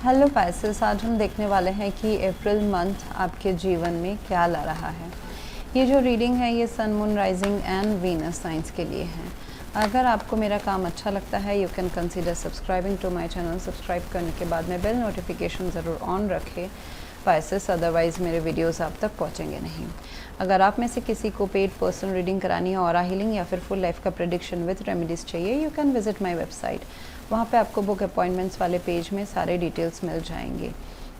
Hello Pisces, आज हम देखने वाले हैं कि अप्रैल मंथ आपके जीवन में क्या ला रहा है। ये जो रीडिंग है ये sun, moon, rising and Venus signs के लिए है। अगर आपको मेरा काम अच्छा लगता है you can consider subscribing to my channel. Subscribe करने के बाद में बेल नोटिफिकेशन ज़रूर ऑन रखें पाइसेस, अदरवाइज़ मेरे वीडियोस आप तक पहुंचेंगे नहीं। अगर आप में से किसी को पेड पर्सनल रीडिंग करानी है, ऑरा हीलिंग या फिर फुल लाइफ का प्रेडिक्शन विद रेमेडीज़ चाहिए, you can visit my website. वहाँ पे आपको बुक अपॉइंटमेंट्स वाले पेज में सारे डिटेल्स मिल जाएंगे।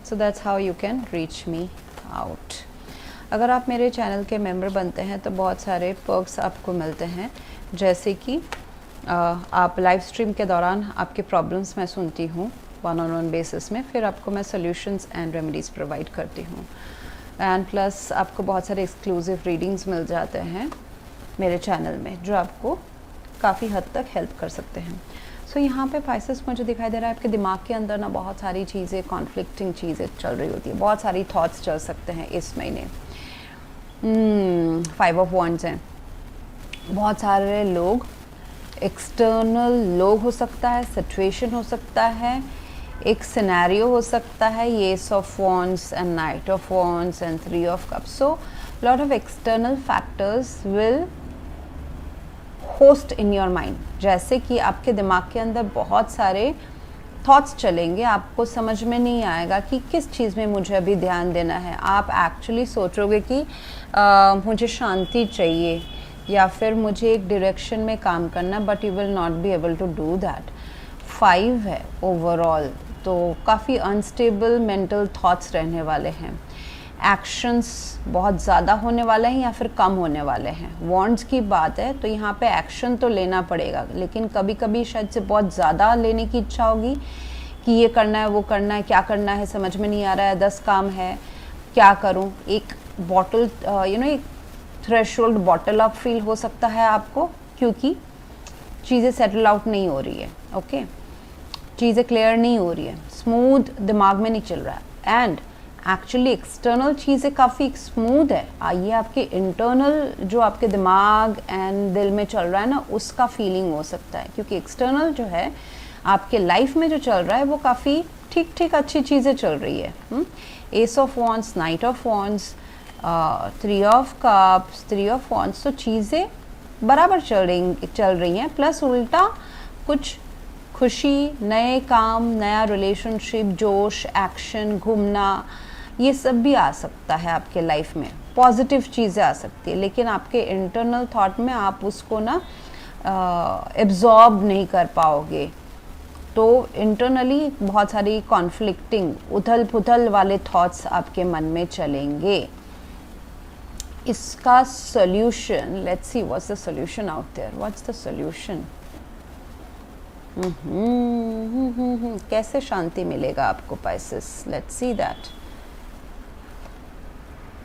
So that's how you can reach me out. अगर आप मेरे चैनल के मेंबर बनते हैं तो बहुत सारे पर्क्स आपको मिलते हैं, जैसे कि आप लाइव स्ट्रीम के दौरान आपके प्रॉब्लम्स मैं सुनती हूँ वन-ऑन-वन बेसिस में, फिर आपको मैं सॉल्यूशंस एंड रेमेडीज़ प्रोवाइड करती हूँ। एंड प्लस आपको बहुत सारे एक्सक्लूसिव रीडिंग्स मिल जाते हैं मेरे चैनल में, जो आपको काफ़ी हद तक हेल्प कर सकते हैं। सो यहाँ पे पाइसेस मुझे दिखाई दे रहा है आपके दिमाग के अंदर ना बहुत सारी चीज़ें, कॉन्फ्लिक्टिंग चीज़ें चल रही होती है, बहुत सारी थॉट्स चल सकते हैं इस महीने। 5 ऑफ वॉन्ड्स हैं, बहुत सारे लोग, एक्सटर्नल लोग हो सकता है, सिचुएशन हो सकता है, एक सिनेरियो हो सकता है, S of wands and night of wands and 3 of cups. So lot of external factors will host in your mind. जैसे कि आपके दिमाग के अंदर बहुत सारे थॉट्स चलेंगे, आपको समझ में नहीं आएगा कि किस चीज़ में मुझे अभी ध्यान देना है। आप एक्चुअली सोचोगे कि मुझे शांति चाहिए या फिर मुझे एक डायरेक्शन में काम करना, but you will not be able to do that. 5 है ओवरऑल, तो काफ़ी अनस्टेबल मेंटल थॉट्स रहने वाले हैं। एक्शंस बहुत ज़्यादा होने वाले हैं या फिर कम होने वाले हैं। वॉन्ड्स की बात है तो यहाँ पे एक्शन तो लेना पड़ेगा, लेकिन कभी कभी शायद से बहुत ज़्यादा लेने की इच्छा होगी कि ये करना है, वो करना है, क्या करना है समझ में नहीं आ रहा है, 10 काम है, क्या करूँ। एक बॉटल एक थ्रेशोल्ड बॉटल अप फील हो सकता है आपको, क्योंकि चीज़ें सेटल आउट नहीं हो रही है। ओके, चीज़ें क्लियर नहीं हो रही है, स्मूथ दिमाग में नहीं चल रहा है। एंड एक्चुअली एक्सटर्नल चीज़ें काफ़ी स्मूथ है, आइए आपके इंटरनल जो आपके दिमाग एंड दिल में चल रहा है ना, उसका फीलिंग हो सकता है, क्योंकि एक्सटर्नल जो है आपके लाइफ में जो चल रहा है वो काफ़ी ठीक ठीक अच्छी चीज़ें चल रही है। S of wands, night of wands, 3 of cups, 3 of wands, तो चीज़ें बराबर चल रही हैं। प्लस उल्टा कुछ खुशी, नए काम, नया रिलेशनशिप, जोश, एक्शन, घूमना, ये सब भी आ सकता है आपके लाइफ में। पॉजिटिव चीज़ें आ सकती है, लेकिन आपके इंटरनल थॉट में आप उसको ना एब्जॉर्ब नहीं कर पाओगे। तो इंटरनली बहुत सारी कॉन्फ्लिक्टिंग, उथल पुथल वाले थॉट्स आपके मन में चलेंगे। इसका solution, let's see what's the solution out there, what's the solution. कैसे शांति मिलेगा आपको Pisces, let's see that.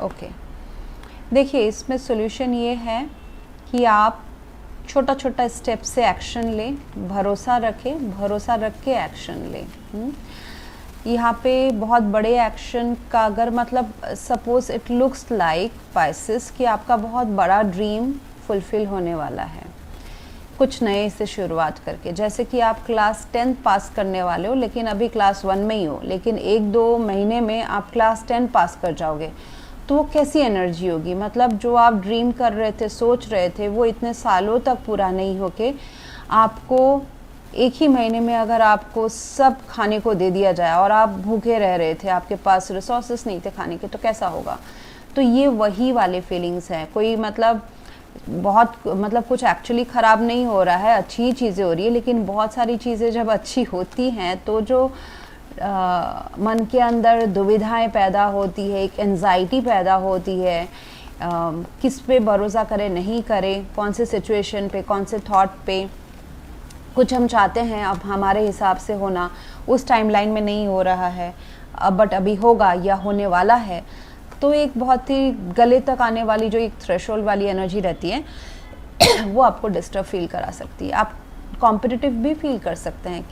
Okay, देखिए इसमें सॉल्यूशन ये है कि आप छोटा छोटा स्टेप से एक्शन लें, भरोसा रखें, भरोसा रख के एक्शन लें। यहाँ पे बहुत बड़े एक्शन का अगर मतलब suppose it looks like Pisces कि आपका बहुत बड़ा ड्रीम फुलफिल होने वाला है, कुछ नए से शुरुआत करके। जैसे कि आप क्लास 10 पास करने वाले हो लेकिन अभी क्लास 1 में ही हो, लेकिन 1-2 महीने में आप क्लास 10 पास कर जाओगे, तो वो कैसी एनर्जी होगी। मतलब जो आप ड्रीम कर रहे थे, सोच रहे थे, वो इतने सालों तक पूरा नहीं होके आपको एक ही महीने में अगर आपको सब खाने को दे दिया जाए और आप भूखे रह रहे थे, आपके पास रिसोर्सेस नहीं थे खाने के, तो कैसा होगा। तो ये वही वाले फीलिंग्स हैं। कोई मतलब कुछ एक्चुअली ख़राब नहीं हो रहा है, अच्छी चीज़ें हो रही है, लेकिन बहुत सारी चीज़ें जब अच्छी होती हैं तो जो मन के अंदर दुविधाएं पैदा होती है, एक एंजाइटी पैदा होती है, किस पे भरोसा करें नहीं करें, कौन से सिचुएशन पे, कौन से थॉट पे। कुछ हम चाहते हैं अब हमारे हिसाब से होना, उस टाइमलाइन में नहीं हो रहा है अब, बट अभी होगा या होने वाला है। तो एक बहुत ही गले तक आने वाली जो एक थ्रेशोल्ड वाली एनर्जी रहती है वो आपको डिस्टर्ब फील करा सकती है। आप कॉम्पिटिटिव भी फील कर सकते हैं,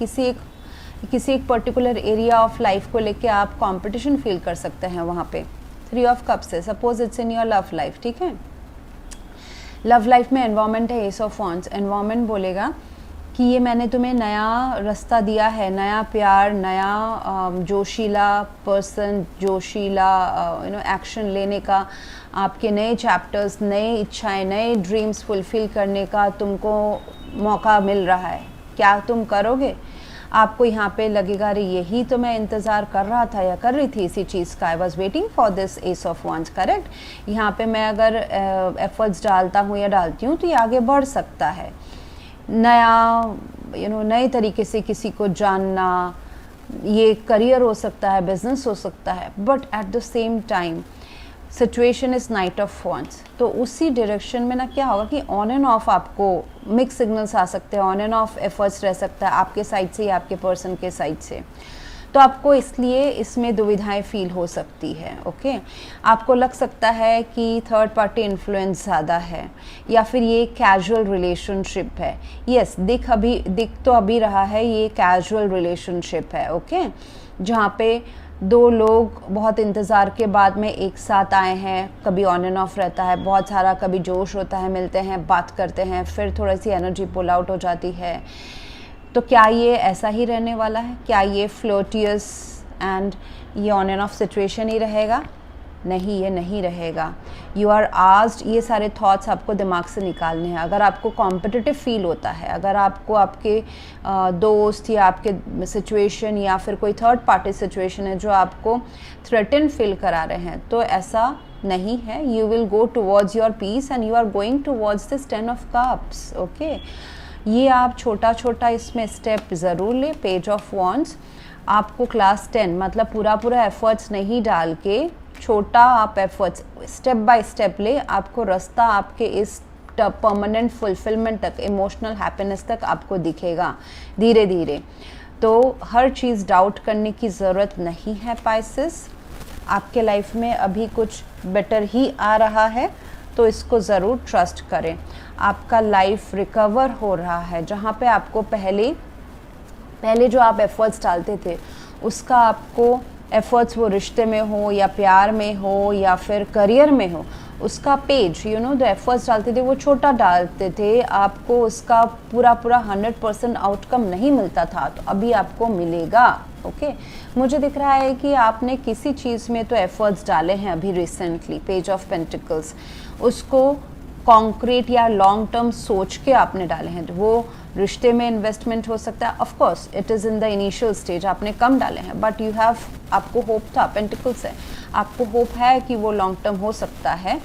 किसी एक पर्टिकुलर एरिया ऑफ लाइफ को लेके आप कंपटीशन फील कर सकते हैं वहाँ पे। 3 ऑफ कप्स है, suppose it's in your love life, ठीक है। लव लाइफ में एनवायरनमेंट है, एस ऑफ वॉन्ड्स। एनवायरनमेंट बोलेगा कि ये मैंने तुम्हें नया रास्ता दिया है, नया प्यार, नया जोशीला पर्सन, जोशीला एक्शन लेने का, आपके नए चैप्टर्स, नए इच्छाएं, नए ड्रीम्स फुलफ़िल करने का तुमको मौका मिल रहा है। क्या तुम करोगे? आपको यहाँ पे लगेगा अरे यही तो मैं इंतज़ार कर रहा था या कर रही थी इसी चीज़ का, I was waiting for this ace of wands, correct. यहाँ पे मैं अगर एफर्ट्स डालता हूँ या डालती हूँ तो ये आगे बढ़ सकता है। नया नए तरीके से किसी को जानना, ये करियर हो सकता है, बिजनेस हो सकता है, but at the same time situation is knight of wands. तो उसी डायरेक्शन में ना क्या होगा कि ऑन एंड ऑफ आपको मिक्स सिग्नल्स आ सकते हैं, ऑन एंड ऑफ एफर्ट्स रह सकता है आपके साइड से या आपके पर्सन के साइड से। तो आपको इसलिए इसमें दुविधाएं फील हो सकती है। ओके, आपको लग सकता है कि थर्ड पार्टी इन्फ्लुएंस ज़्यादा है या फिर ये कैजुअल रिलेशनशिप है। यस, दिख तो अभी रहा है ये कैजुअल रिलेशनशिप है। ओके, जहाँ पे दो लोग बहुत इंतज़ार के बाद में एक साथ आए हैं, कभी ऑन एंड ऑफ रहता है बहुत सारा, कभी जोश होता है, मिलते हैं, बात करते हैं, फिर थोड़ी सी एनर्जी पुल आउट हो जाती है। तो क्या ये ऐसा ही रहने वाला है? क्या ये फ्लोटियस एंड ये ऑन एंड ऑफ सिचुएशन ही रहेगा? नहीं, ये नहीं रहेगा। यू आर आस्क्ड, ये सारे थॉट्स आपको दिमाग से निकालने हैं। अगर आपको कॉम्पिटिटिव फील होता है, अगर आपको आपके दोस्त या आपके सिचुएशन या फिर कोई थर्ड पार्टी सिचुएशन है जो आपको थ्रेटन फील करा रहे हैं, तो ऐसा नहीं है। You will go towards your peace and you are going towards this 10 of cups. Okay, ये आप छोटा छोटा इसमें स्टेप ज़रूर ले। पेज ऑफ वॉन्ड्स, आपको क्लास 10 मतलब पूरा एफर्ट्स नहीं डाल के छोटा आप एफर्ट्स स्टेप बाय स्टेप ले, आपको रास्ता आपके इस परमानेंट फुलफिलमेंट तक, इमोशनल हैप्पीनेस तक आपको दिखेगा धीरे धीरे। तो हर चीज़ डाउट करने की ज़रूरत नहीं है पाइसेस। आपके लाइफ में अभी कुछ बेटर ही आ रहा है, तो इसको ज़रूर ट्रस्ट करें। आपका लाइफ रिकवर हो रहा है। जहाँ पे आपको पहले जो आप एफर्ट्स डालते थे उसका आपको एफर्ट्स, वो रिश्ते में हो या प्यार में हो या फिर करियर में हो, उसका पेज द एफर्ट्स डालते थे वो छोटा डालते थे, आपको उसका पूरा 100% आउटकम नहीं मिलता था, तो अभी आपको मिलेगा। ओके, मुझे दिख रहा है कि आपने किसी चीज़ में तो एफर्ट्स डाले हैं अभी रिसेंटली, पेज ऑफ पेंटिकल्स, उसको कॉन्क्रीट या लॉन्ग टर्म सोच के आपने डाले हैं। तो वो रिश्ते में इन्वेस्टमेंट हो सकता है, of course it is in the initial stage, आपने कम डाले हैं, बट यू हैव, आपको होप था, पेंटिकल्स है, आपको होप है कि वो लॉन्ग टर्म हो सकता है।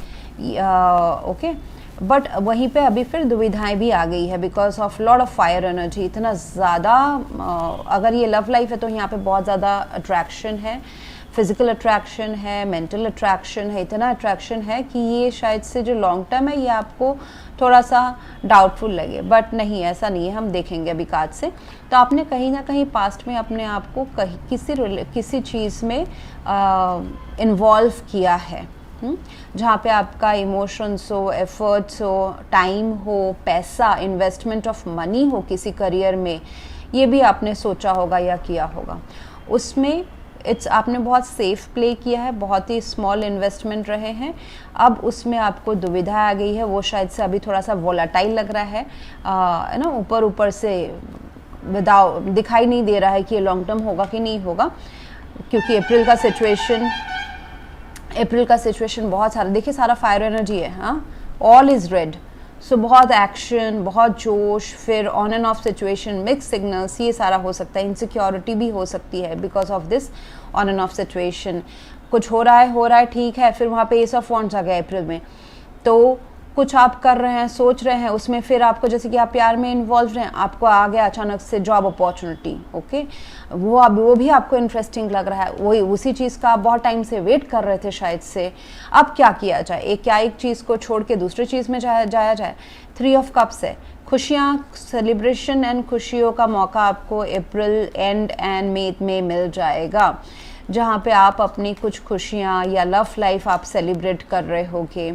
ओके, बट वहीं पे अभी फिर दुविधाएं भी आ गई है because of lot of fire energy, इतना ज़्यादा। अगर ये लव लाइफ है तो यहाँ पे बहुत ज़्यादा अट्रैक्शन है, फिज़िकल अट्रैक्शन है, मेंटल अट्रैक्शन है, इतना अट्रैक्शन है कि ये शायद से जो लॉन्ग टर्म है ये आपको थोड़ा सा डाउटफुल लगे, बट नहीं, ऐसा नहीं है, हम देखेंगे अभी कार्ड से। तो आपने कहीं ना कहीं पास्ट में अपने आप को किसी चीज़ में इन्वॉल्व किया है, जहाँ पे आपका इमोशंस हो, एफर्ट्स हो, टाइम हो, पैसा, इन्वेस्टमेंट ऑफ मनी हो किसी करियर में, ये भी आपने सोचा होगा या किया होगा। उसमें आपने बहुत सेफ प्ले किया है, बहुत ही स्मॉल इन्वेस्टमेंट रहे हैं। अब उसमें आपको दुविधा आ गई है, वो शायद से अभी थोड़ा सा वोलाटाइल लग रहा है ना, ऊपर से दिखाई नहीं दे रहा है कि ये लॉन्ग टर्म होगा कि नहीं होगा, क्योंकि अप्रैल का सिचुएशन बहुत सारा, देखिए सारा फायर एनर्जी है, हाँ, ऑल इज़ रेड। सो बहुत एक्शन, बहुत जोश, फिर on and of situation, mix signals, ये सारा हो सकता है। इनसिक्योरिटी भी हो सकती है because of this on and of situation. कुछ हो रहा है ठीक है, फिर वहाँ पे एस ऑफ वॉन्ड्स आ गया अप्रैल में, तो कुछ आप कर रहे हैं, सोच रहे हैं, उसमें फिर आपको, जैसे कि आप प्यार में इन्वॉल्व रहे हैं, आपको आ गया अचानक से जॉब अपॉर्चुनिटी। ओके, वो भी आपको इंटरेस्टिंग लग रहा है, वही उसी चीज़ का आप बहुत टाइम से वेट कर रहे थे शायद से। अब क्या किया जाए, एक चीज़ को छोड़ के दूसरी चीज़ में जाया जाए। 3 ऑफ कप्स है, खुशियाँ, सेलिब्रेशन एंड खुशियों का मौका आपको अप्रैल एंड मई में मिल जाएगा, जहाँ पे आप अपनी कुछ खुशियाँ या लव लाइफ आप सेलिब्रेट कर रहे होगे।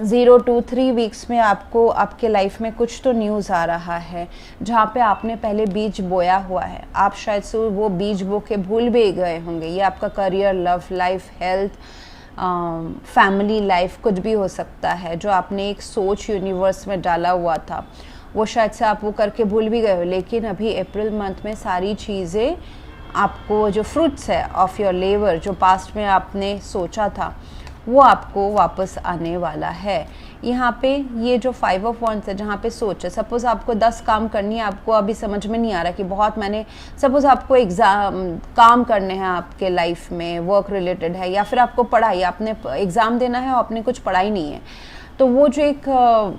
0 to 3 वीक्स में आपको आपके लाइफ में कुछ तो न्यूज़ आ रहा है, जहाँ पे आपने पहले बीज बोया हुआ है, आप शायद से वो बीज बो के भूल भी गए होंगे। ये आपका career, love life, health, family life, कुछ भी हो सकता है जो आपने एक सोच यूनिवर्स में डाला हुआ था, वो शायद से आप वो करके भूल भी गए हो, लेकिन अभी अप्रैल मंथ में सारी चीज़ें आपको, जो फ्रूट्स है ऑफ योर लेबर, जो पास्ट में आपने सोचा था वो आपको वापस आने वाला है। यहाँ पे ये जो 5 ऑफ वॉन्ड्स है, जहाँ पे सोच है, सपोज़ आपको 10 काम करनी है, आपको अभी समझ में नहीं आ रहा कि बहुत मैंने, सपोज़ आपको एग्ज़ाम काम करने हैं आपके लाइफ में, वर्क रिलेटेड है, या फिर आपको पढ़ाई, आपने एग्ज़ाम देना है और आपने कुछ पढ़ाई नहीं है, तो वो जो एक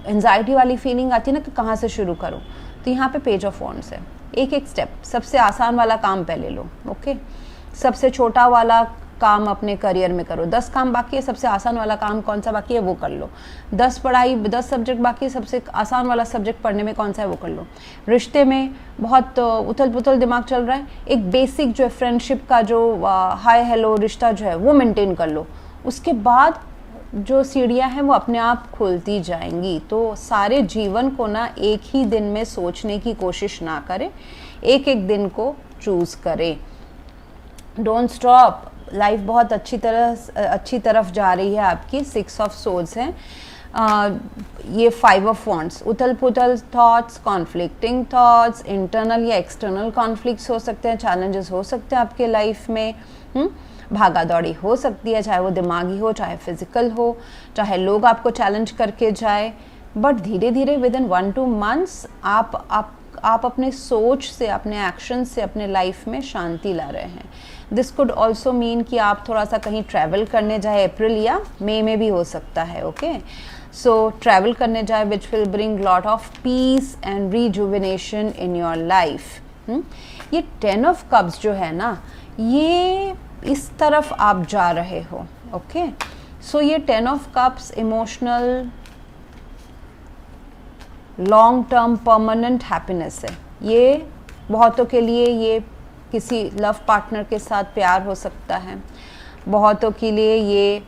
एंजाइटी वाली फीलिंग आती है ना कि कहाँ से शुरू करूँ, तो यहाँ पे पेज ऑफ वॉन्ड्स है। एक एक स्टेप, सबसे आसान वाला काम पहले लो, ओके। सबसे छोटा वाला काम अपने करियर में करो, 10 काम बाकी है, सबसे आसान वाला काम कौन सा बाकी है वो कर लो। 10 सब्जेक्ट बाकी है, सबसे आसान वाला सब्जेक्ट पढ़ने में कौन सा है वो कर लो। रिश्ते में बहुत उथल पुथल दिमाग चल रहा है, एक बेसिक जो है फ्रेंडशिप का जो हाय हेलो रिश्ता जो है वो मेंटेन कर लो। उसके बाद जो सीढ़ियाँ हैं वो अपने आप खुलती जाएंगी। तो सारे जीवन को ना एक ही दिन में सोचने की कोशिश ना करें, एक एक दिन को चूज़ करें। डोंट स्टॉप, लाइफ बहुत अच्छी तरफ जा रही है आपकी। 6 ऑफ सोर्ड्स है, ये 5 ऑफ वॉन्ड्स, उथल पुथल थॉट्स, कॉन्फ्लिक्टिंग थॉट्स, इंटरनल या एक्सटर्नल कॉन्फ्लिक्ट्स हो सकते हैं, चैलेंजेस हो सकते हैं आपके लाइफ में, भागा दौड़ी हो सकती है, चाहे वो दिमागी हो चाहे फिजिकल हो, चाहे लोग आपको चैलेंज करके जाए, बट धीरे धीरे विद इन 1-2 मंथ्स आप अपने सोच से, अपने एक्शन से अपने लाइफ में शांति ला रहे हैं। दिस कुड ऑल्सो मीन कि आप थोड़ा सा कहीं ट्रैवल करने जाए, अप्रैल या मई में भी हो सकता है, ओके। सो ट्रैवल करने जाए which will bring lot of peace and rejuvenation in your life. ये 10 ऑफ कप्स जो है ना, ये इस तरफ आप जा रहे हो, ओके। सो ये 10 of cups emotional long term permanent happiness है। ये बहुतों के लिए ये किसी लव पार्टनर के साथ प्यार हो सकता है, बहुतों के लिए ये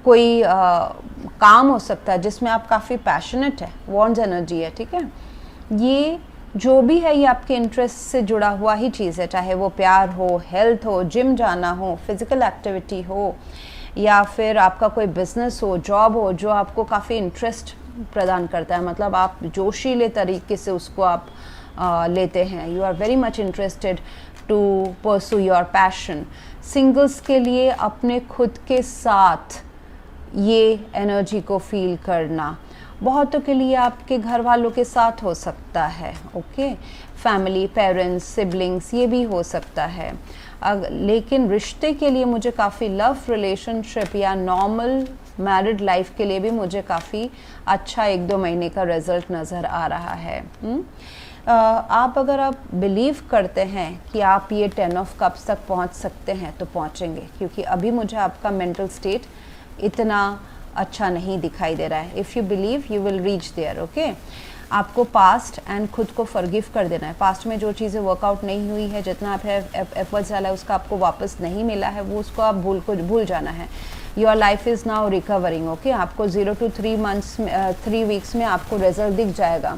कोई काम हो सकता है जिसमें आप काफ़ी पैशनेट है, वॉन्ड्स एनर्जी है, ठीक है। ये जो भी है ये आपके इंटरेस्ट से जुड़ा हुआ ही चीज़ है, चाहे वो प्यार हो, हेल्थ हो, जिम जाना हो, फिज़िकल एक्टिविटी हो, या फिर आपका कोई बिजनेस हो, जॉब हो जो आपको काफ़ी इंटरेस्ट प्रदान करता है, मतलब आप जोशीले तरीके से उसको आप लेते हैं, you are very much interested to pursue your passion. Singles के लिए अपने खुद के साथ ये एनर्जी को फील करना, बहुतों के लिए आपके घर वालों के साथ हो सकता है, ओके, फैमिली, पेरेंट्स, सिबलिंग्स, ये भी हो सकता है। लेकिन रिश्ते के लिए मुझे काफ़ी लव रिलेशनशिप या नॉर्मल मैरिड लाइफ के लिए भी मुझे काफ़ी अच्छा 1-2 महीने का रिजल्ट नज़र आ रहा है। आप अगर आप बिलीव करते हैं कि आप ये 10 ऑफ कप्स तक पहुंच सकते हैं तो पहुंचेंगे, क्योंकि अभी मुझे आपका मेंटल स्टेट इतना अच्छा नहीं दिखाई दे रहा है। If you believe you will reach there, okay. आपको पास्ट एंड खुद को फॉरगिव कर देना है। पास्ट में जो चीज़ें वर्कआउट नहीं हुई है, जितना आप एफर्ट्स डाला है उसका आपको वापस नहीं मिला है, वो उसको आप भूल जाना है। Your life is now recovering, okay. आपको 0 to 3 वीक्स में आपको रिजल्ट दिख जाएगा।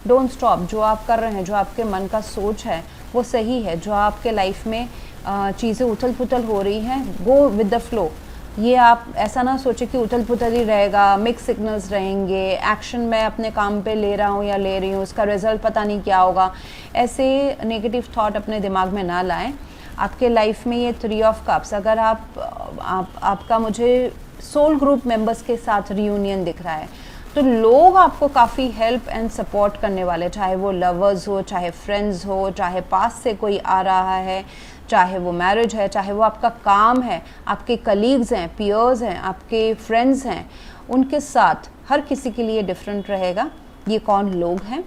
डोंट स्टॉप, जो आप कर रहे हैं, जो आपके मन का सोच है वो सही है। जो आपके लाइफ में चीज़ें उथल पुथल हो रही हैं, गो विद द फ्लो। ये आप ऐसा ना सोचे कि उथल पुथल ही रहेगा, मिक्स सिग्नल्स रहेंगे, एक्शन मैं अपने काम पे ले रहा हूँ या ले रही हूँ, उसका रिजल्ट पता नहीं क्या होगा, ऐसे नेगेटिव थॉट अपने दिमाग में ना लाएं। आपके लाइफ में ये 3 ऑफ कप्स, अगर आपका मुझे सोल ग्रुप मेंबर्स के साथ रियूनियन दिख रहा है, तो लोग आपको काफ़ी हेल्प एंड सपोर्ट करने वाले, चाहे वो लवर्स हो, चाहे फ्रेंड्स हो, चाहे पास से कोई आ रहा है, चाहे वो मैरिज है, चाहे वो आपका काम है, आपके कलीग्स हैं, पीयर्स हैं, आपके फ्रेंड्स हैं, उनके साथ हर किसी के लिए डिफरेंट रहेगा ये कौन लोग हैं,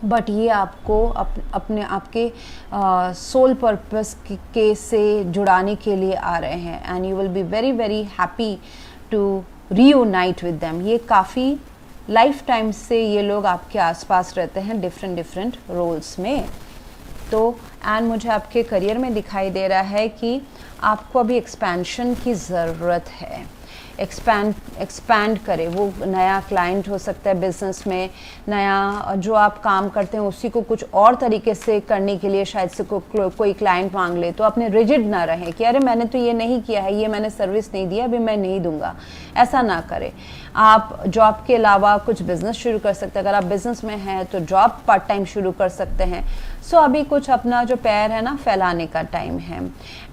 बट ये आपको अपने आपके सोल पर्पस के से जुड़ाने के लिए आ रहे हैं, and you will be very very happy to reunite with them. ये काफ़ी लाइफ टाइम से ये लोग आपके आसपास रहते हैं डिफरेंट रोल्स में। तो एंड मुझे आपके करियर में दिखाई दे रहा है कि आपको अभी एक्सपेंशन की ज़रूरत है। एक्सपैंड करे। वो नया क्लाइंट हो सकता है बिजनेस में, नया जो आप काम करते हैं उसी को कुछ और तरीके से करने के लिए शायद से कोई क्लाइंट मांग ले, तो अपने रिजिड ना रहे कि अरे मैंने तो ये नहीं किया है, ये मैंने सर्विस नहीं दिया, अभी मैं नहीं दूंगा, ऐसा ना करें। आप जॉब के अलावा कुछ बिजनेस शुरू कर सकते हैं। अगर आप बिजनेस में हैं तो जॉब पार्ट टाइम शुरू कर सकते हैं। सो अभी कुछ अपना जो पैर है ना फैलाने का टाइम है।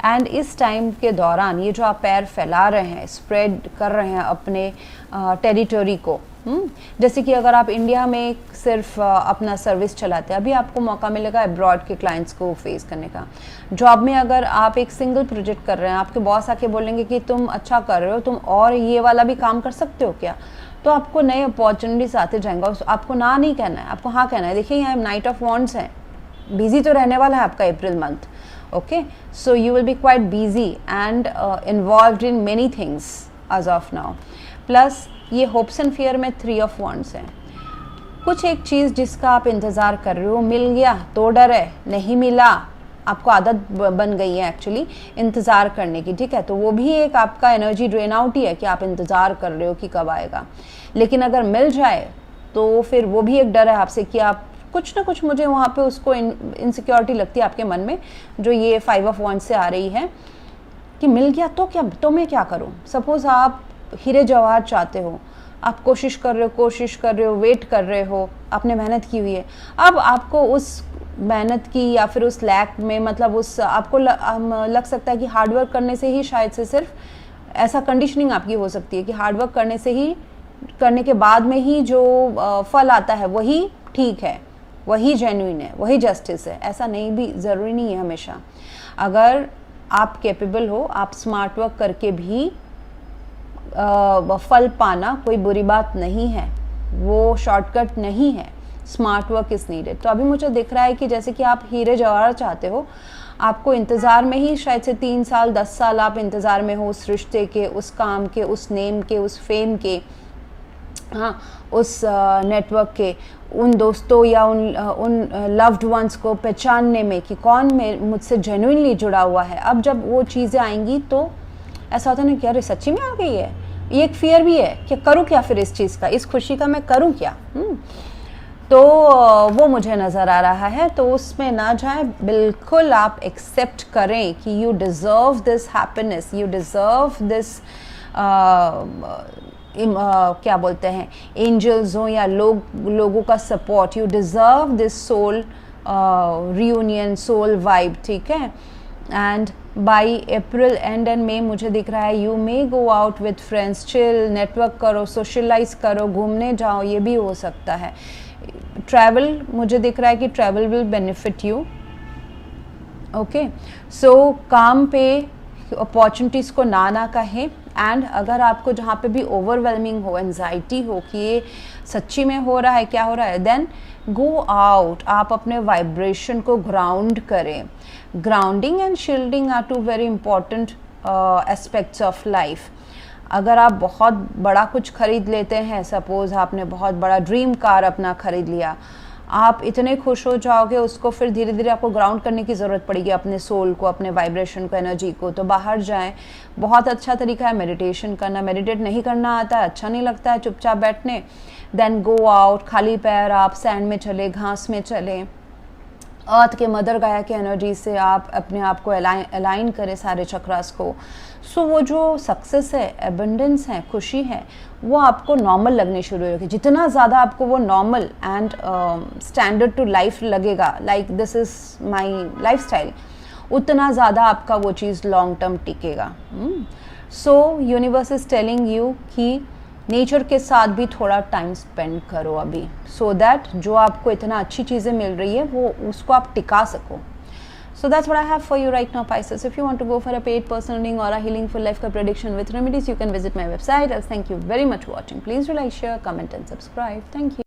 एंड इस टाइम के दौरान ये जो आप पैर फैला रहे हैं, स्प्रेड कर रहे हैं अपने टेरिटरी को, जैसे कि अगर आप इंडिया में सिर्फ अपना सर्विस चलाते हैं, अभी आपको मौका मिलेगा अब्रॉड के क्लाइंट्स को फेस करने का। जॉब में अगर आप एक सिंगल प्रोजेक्ट कर रहे हैं, आपके बॉस आके बोलेंगे कि तुम अच्छा कर रहे हो, तुम और ये वाला भी काम कर सकते हो क्या, तो आपको नए अपॉर्चुनिटीज आते जाएंगे। आपको ना नहीं कहना है, आपको हाँ कहना है। देखिए यहाँ नाइट ऑफ वॉन्ड्स है, बिजी तो रहने वाला है आपका April month, okay. So you will be quite busy and involved in many things as of now. Plus ये होप्स एंड फियर में 3 ऑफ वॉन्ड्स हैं। कुछ एक चीज़ जिसका आप इंतज़ार कर रहे हो, मिल गया तो डर है, नहीं मिला आपको आदत बन गई है एक्चुअली इंतज़ार करने की, ठीक है। तो वो भी एक आपका एनर्जी ड्रेन आउट ही है कि आप इंतज़ार कर रहे हो कि कब आएगा। लेकिन अगर मिल जाए तो फिर वो भी एक डर है आपसे कि आप कुछ ना कुछ, मुझे वहाँ पे उसको इनसिक्योरिटी लगती है आपके मन में, जो ये 5 ऑफ वॉन्ड्स से आ रही है कि मिल गया तो क्या, तो मैं क्या करूँ। सपोज़ आप हीरे जवाहर चाहते हो, आप कोशिश कर रहे हो, वेट कर रहे हो, आपने मेहनत की हुई है, अब आपको उस मेहनत की या फिर उस लैक में, मतलब उस आपको लग सकता है कि हार्डवर्क करने से ही शायद से सिर्फ ऐसा कंडीशनिंग आपकी हो सकती है कि हार्डवर्क करने से ही, करने के बाद में ही जो फल आता है वही ठीक है, वही जेन्युइन है, वही जस्टिस है। ऐसा नहीं, भी ज़रूरी नहीं है हमेशा। अगर आप कैपेबल हो, आप स्मार्ट वर्क करके भी फल पाना कोई बुरी बात नहीं है, वो शॉर्टकट नहीं है। Smart work is needed. तो अभी मुझे दिख रहा है कि जैसे कि आप हीरे जवाहर चाहते हो, आपको इंतज़ार में ही शायद से 3 साल 10 साल आप इंतज़ार में हो, उस रिश्ते के, उस काम के, उस नेम के, उस फेम के, हाँ, उस नेटवर्क के, उन दोस्तों या उन लव्ड वंस को पहचानने में कि कौन मुझसे जेन्युइनली जुड़ा हुआ है। अब जब वो चीज़ें आएंगी तो ऐसा होता है ना कि अरे सच्ची में आ गई है। ये एक फियर भी है कि करूँ क्या फिर इस चीज़ का, इस खुशी का मैं करूँ क्या। तो वो मुझे नज़र आ रहा है, तो उसमें ना जाए, बिल्कुल आप एक्सेप्ट करें कि you deserve this happiness, you deserve this क्या बोलते हैं, एंजल्स हो या लोगों का support, you deserve this soul reunion, soul vibe, ठीक है। And by April and May मुझे दिख रहा है you may go out with friends, chill, network करो, सोशलाइज करो, घूमने जाओ, ये भी हो सकता है। ट्रैवल मुझे दिख रहा है कि travel will benefit you, okay. So काम पे अपॉर्चुनिटीज़ को ना कहें। एंड अगर आपको जहाँ पे भी ओवरवेलमिंग हो, एंजाइटी हो कि ये सच्ची में हो रहा है, क्या हो रहा है, देन गो आउट, आप अपने वाइब्रेशन को ग्राउंड करें। Grounding and shielding are 2 very important aspects of life. अगर आप बहुत बड़ा कुछ खरीद लेते हैं, सपोज़ आपने बहुत बड़ा ड्रीम कार अपना खरीद लिया, आप इतने खुश हो जाओगे, उसको फिर धीरे धीरे आपको ग्राउंड करने की ज़रूरत पड़ेगी, अपने सोल को, अपने वाइब्रेशन को, एनर्जी को। तो बाहर जाएं, बहुत अच्छा तरीका है मेडिटेशन करना। मेडिटेट नहीं करना आता है, अच्छा नहीं लगता है चुपचाप बैठने, देन गो आउट, खाली पैर आप सैंड में चले, घास में चले, अर्थ के मदर गाया के एनर्जी से आप अपने आप को अलाइन करें सारे चक्रास को। सो वो जो सक्सेस है, एबंडेंस है, खुशी है, वो आपको नॉर्मल लगने शुरू होगी। जितना ज़्यादा आपको वो normal and standard to life लगेगा, like this is my lifestyle, उतना ज़्यादा आपका वो चीज़ लॉन्ग टर्म टिकेगा। So universe is telling you कि नेचर के साथ भी थोड़ा टाइम स्पेंड करो अभी, सो दैट जो आपको इतना अच्छी चीज़ें मिल रही है वो उसको आप टिका सको। So that's what I have for you right now, Pisces. If you want to go for a paid personal reading or a healing full life ka prediction with remedies, you can visit my website. Thank you very much for watching. Please do like, share, comment and subscribe. Thank you.